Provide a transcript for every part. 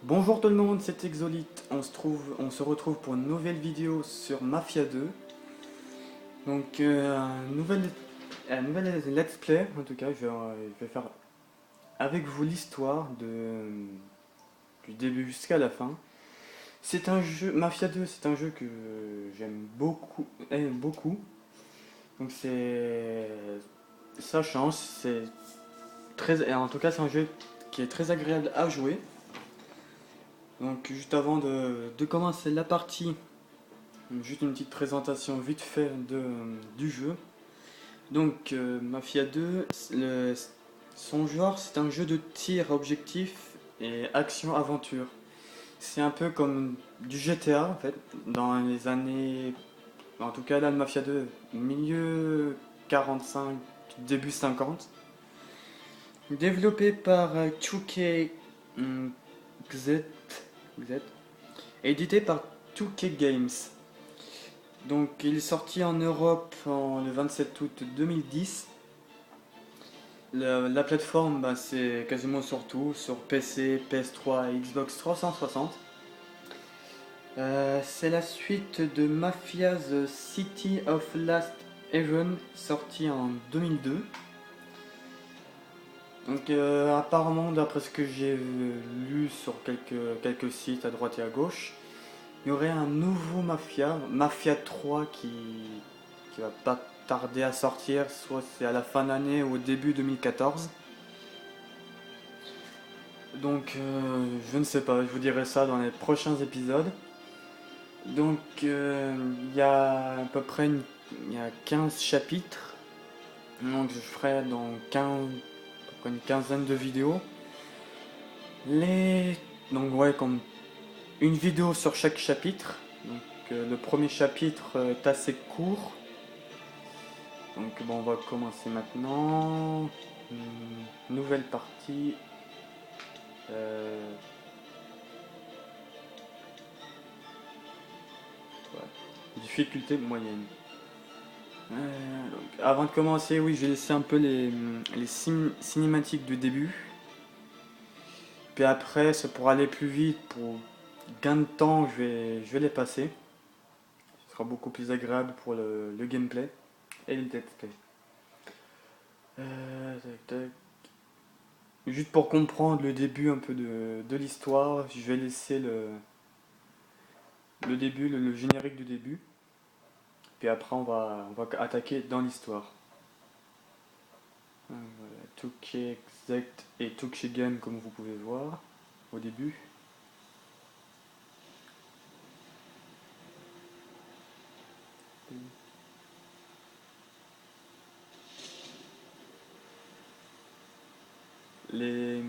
Bonjour tout le monde, c'est Exolite. On se retrouve pour une nouvelle vidéo sur Mafia 2. Donc un nouvel let's play. En tout cas, je vais faire avec vous l'histoire du début jusqu'à la fin. C'est un jeu Mafia 2, c'est un jeu que j'aime beaucoup. Donc ça change, en tout cas c'est un jeu qui est très agréable à jouer. Donc juste avant de commencer la partie, juste une petite présentation vite fait du jeu. Donc Mafia 2, son genre c'est un jeu de tir objectif et action-aventure. C'est un peu comme du GTA en fait, dans les années, en tout cas là le Mafia 2, milieu 45, début 50. Développé par 2K XZ, édité par 2K Games. Donc il est sorti en Europe le 27 août 2010. La plateforme, c'est quasiment sur tout, sur PC, PS3 et Xbox 360. C'est la suite de Mafia The City of Last Haven, sorti en 2002. Donc apparemment, d'après ce que j'ai lu sur quelques sites à droite et à gauche, il y aurait un nouveau Mafia 3 qui va pas tarder à sortir, soit c'est à la fin d'année ou au début 2014. Donc je ne sais pas, je vous dirai ça dans les prochains épisodes. Donc il y a à peu près il y a 15 chapitres. Donc je ferai dans à peu près une quinzaine de vidéos. Les donc ouais, comme une vidéo sur chaque chapitre. Donc le premier chapitre est assez court. Donc bon, on va commencer maintenant. Nouvelle partie. Euh, ouais. Difficulté moyenne. Donc, avant de commencer, oui, j'ai laissé un peu les cinématiques du début. Puis après, c'est pour aller plus vite, pour gain de temps, je vais les passer. Ce sera beaucoup plus agréable pour le gameplay et le let's play. Tac, tac. Juste pour comprendre le début un peu de l'histoire, je vais laisser le début, le générique du début. Puis après, on va attaquer dans l'histoire. Voilà, Touquet Exact et Touquet Game, comme vous pouvez voir au début. Les,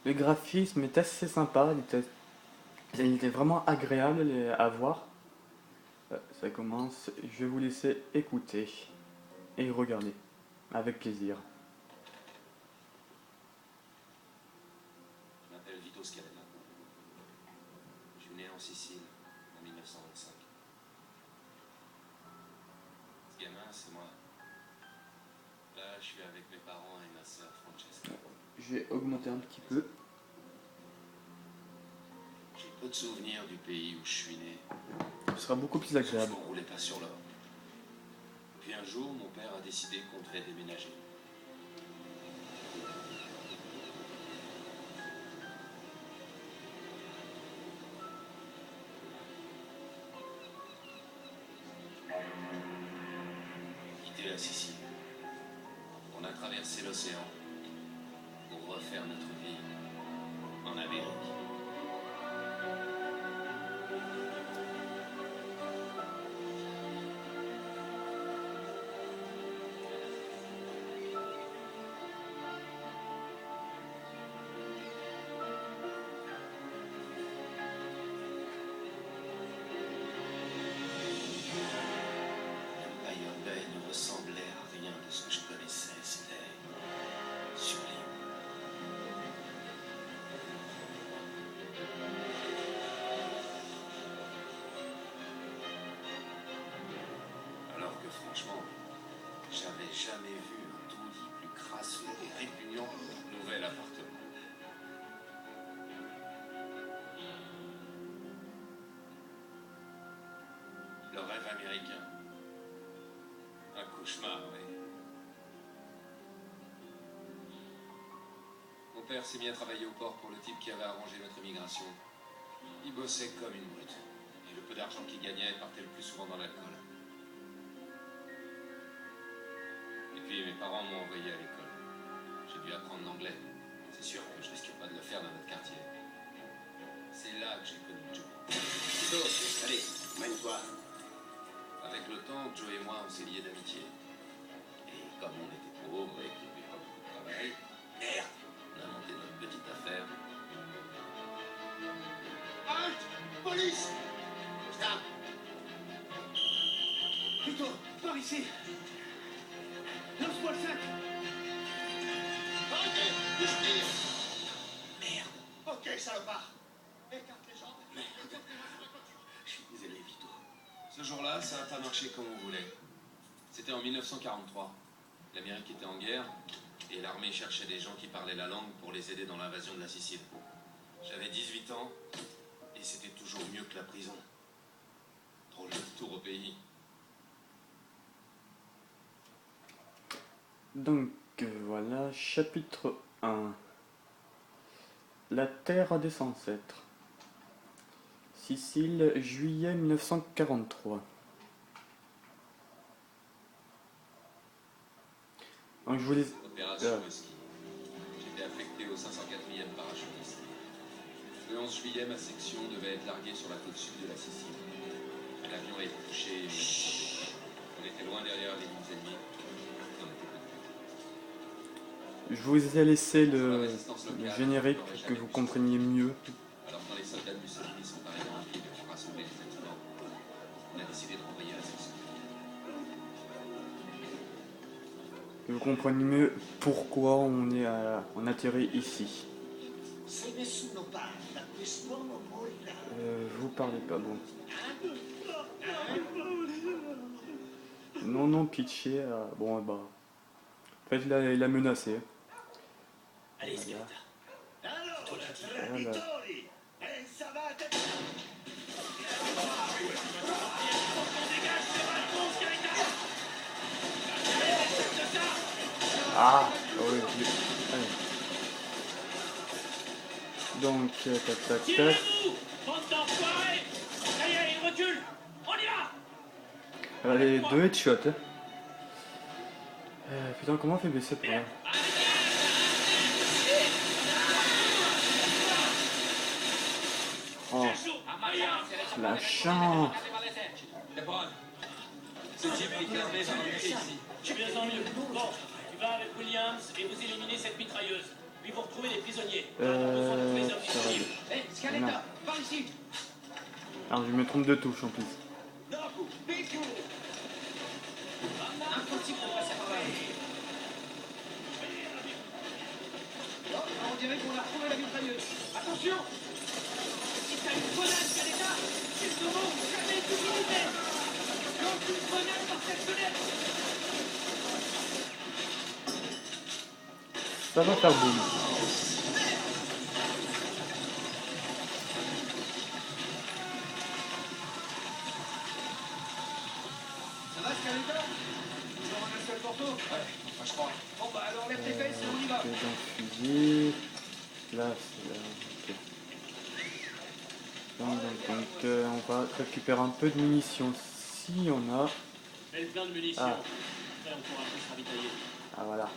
le graphisme est assez sympa, il était vraiment agréable à voir. Ça commence, je vais vous laisser écouter et regarder avec plaisir. Je m'appelle Vito Scalella. Je suis né en Sicile en 1925. Ce gamin, c'est moi. Là, je suis avec mes parents et ma sœur Francesca. Je vais augmenter un petit peu. J'ai peu de souvenirs du pays où je suis né. Ce sera beaucoup plus Je agréable. ne roulais pas sur l'or. Puis un jour, mon père a décidé qu'on devait déménager. Quitter la Sicile. On a traversé l'océan pour refaire notre vie en Amérique. Empire Bay ne ressemblait à rien de ce que je connaissais. C'était sublime. Alors que franchement, j'avais jamais vu un taudis plus crasseux et répugnant que mon nouvel appartement. rêve américain. Un cauchemar, oui. Mon père s'est mis à travailler au port pour le type qui avait arrangé notre émigration. Il bossait comme une brute. Et le peu d'argent qu'il gagnait partait le plus souvent dans l'alcool. Et puis mes parents m'ont envoyé à l'école. J'ai dû apprendre l'anglais. C'est sûr que je risque pas de le faire dans notre quartier. C'est là que j'ai connu Joe. Plutôt, allez, mène-toi. Avec le temps, Joe et moi, on s'est liés d'amitié. Et comme on était pauvres et qu'il n'y avait pas beaucoup de travail, Merde. on a monté notre petite affaire. Halte! Police! Stop! Plutôt, par ici! Lance-moi le sac! Arrêtez! Bouge-tire! Merde! Ok, salopard! Écarte les jambes! Merde! Je suis désolé, Vito. Ce jour-là, ça n'a pas marché comme on voulait. C'était en 1943. L'Amérique était en guerre et l'armée cherchait des gens qui parlaient la langue pour les aider dans l'invasion de la Sicile. J'avais 18 ans et c'était toujours mieux que la prison. Drôle de tour au pays. Donc voilà, chapitre 1. La terre a des ancêtres. Sicile, juillet 1943. Donc je voulais... Opération Husky. J'étais affecté au 504e parachutiste. Le 11 juillet, ma section devait être larguée sur la côte sud de la Sicile. L'avion a été touché. On était loin derrière les lignes ennemies. On était peu de Je vous ai laissé Sur la le résistance locale, générique j'aurais pour que jamais vous pu compreniez mieux. Alors quand les soldats de Mussolini sont arrivés en ville et ont rassemblé les habitants, on a décidé de renvoyer la section. Que vous compreniez mieux pourquoi on atterrit ici. Se nessuno parla, quest'uomo morirà. Vous parlez pas bon. Non, non, pitché. Bon, bah. En fait, il a menacé. Allez, Voilà. Spirita. Allora, Voilà. Vittori! Ça va à tête. Ah oui, allez. Donc, tac, tac, tac. Tirez-vous, bande d'enfoirés! Ça y est, il recule! On y va! Allez, 2 headshots. Hein. Putain, comment on fait baisser pour là? Oh, la chance! Ce type est fermé dans l'entrée ici. Je bien tant mieux. Bon, tu vas avec Williams et vous éliminez cette mitrailleuse. Puis vous retrouvez les prisonniers. Ça va. Hé, Scaletta, par ici! Alors, je me trompe de touche en plus. Impossible de passer par là. On dirait qu'on a retrouvé la mitrailleuse. Attention! Si t'as une grenade, Scaletta, tu ne montes jamais d'humilité! Lance une grenade par cette fenêtre! Ça va faire boum. Ça va, Scaletta? Toujours un seul porto? Ouais, je crois. Bon, bah alors lève tes fesses et on y va. Ok, donc fusil. Là, c'est là. Ok. Donc, on va récupérer un peu de munitions si on a. Fais plein de munitions. Ah. Après, on pourra plus se ravitailler. Ah voilà.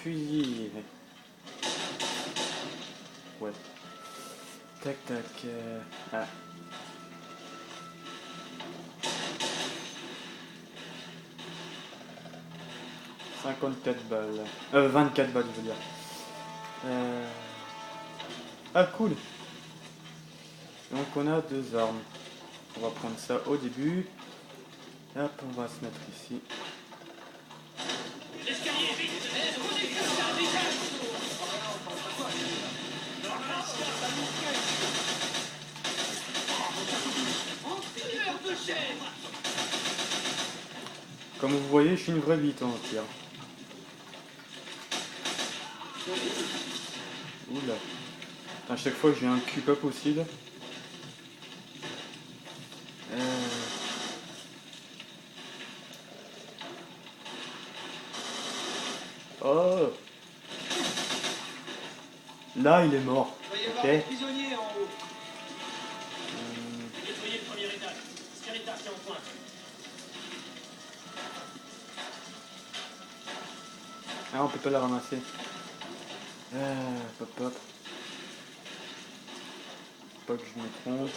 Fusil. Ouais. Tac tac. Ah. « 54 balles. 24 balles, je veux dire. Ah, cool. Donc, on a 2 armes. On va prendre ça au début. Hop, on va se mettre ici. L'escalier, vite! Prenez ça, visage! Enculeur de chèvre! Comme vous voyez, je suis une vraie bite en tir. Oula. À chaque fois, j'ai un cul pas possible. Oh. Là, il est mort. Il va y avoir Ok. des prisonniers en haut. Nettoyez le premier étage. Spiritas est en pointe. Ah, on peut pas la ramasser. Hop hop. Pas que je me trompe.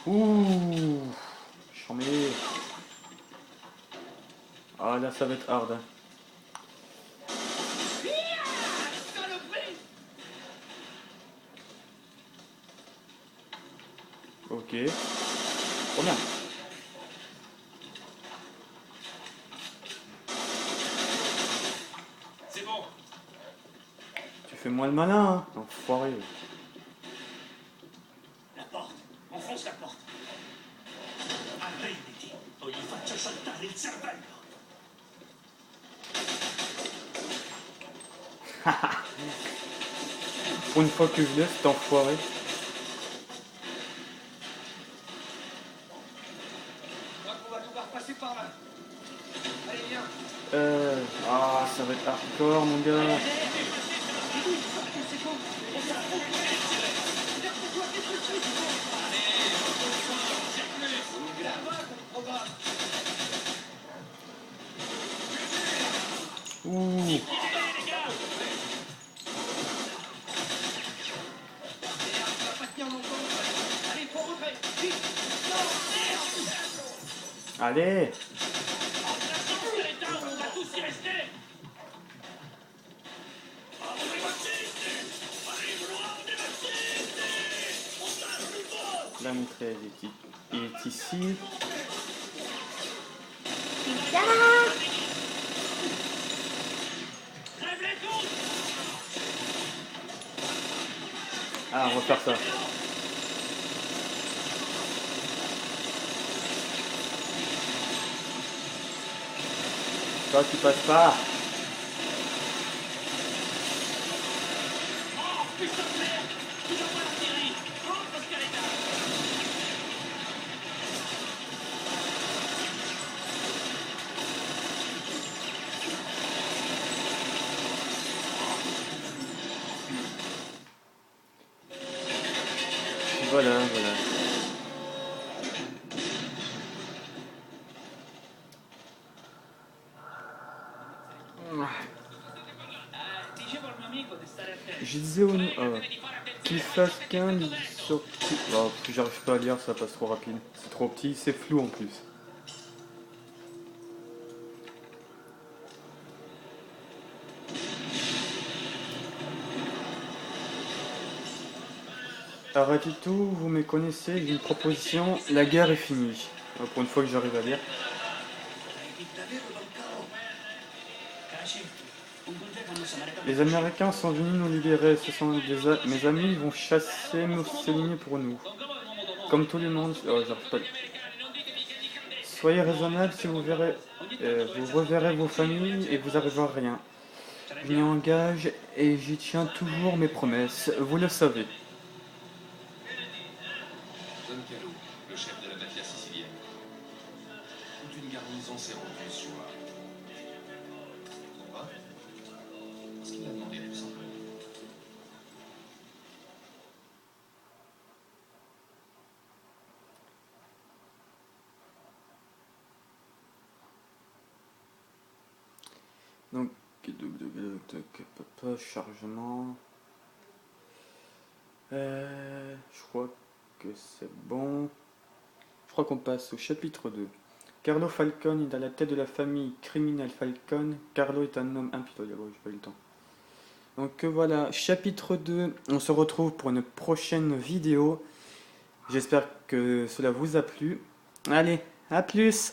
Ouh, j'en mets. Ah là, ça va être hard. Hein. Ok. Trop bien. C'est bon. Tu fais moins le malin, hein. Enfoiré. La porte. Enfonce la porte. Arrenditi o gli faccio saltare il cervello. Pour une fois que je laisse, c'est enfoiré. On va devoir passer par là. Allez, viens. Ah, ça va être hardcore, mon gars. Ouh. Allez, faut rentrer. Vite. Allez. On va tous y rester. La mitrailleuse est ici. Ah, on va faire ça. Toi, tu passes pas. Voilà, voilà. Je disais au qu'il fasse 15 sur... Oh, j'arrive pas à lire, ça passe trop rapide. C'est trop petit, c'est flou en plus. Arrêtez tout, vous me connaissez, j'ai une proposition, la guerre est finie. Pour une fois que j'arrive à lire. Les Américains sont venus nous libérer, ce sont mes amis, ils vont chasser Mussolini pour nous. Comme tout le monde... Oh, j'arrive pas à lire. Soyez raisonnable si vous verrez... vous reverrez vos familles et vous arrivera rien. Je m'y engage et j'y tiens toujours mes promesses, vous le savez. Don Callo, le chef de la mafia sicilienne. Toute une garnison s'est rendue sur... Quoi? Ce qu'il a demandé, tout simplement. Donc, chargement. Je crois que c'est bon. Je crois qu'on passe au chapitre 2. Carlo Falcone est à la tête de la famille criminelle Falcone. Carlo est un homme impitoyable. J'ai pas eu le temps. Donc voilà, chapitre 2. On se retrouve pour une prochaine vidéo. J'espère que cela vous a plu. Allez, à plus!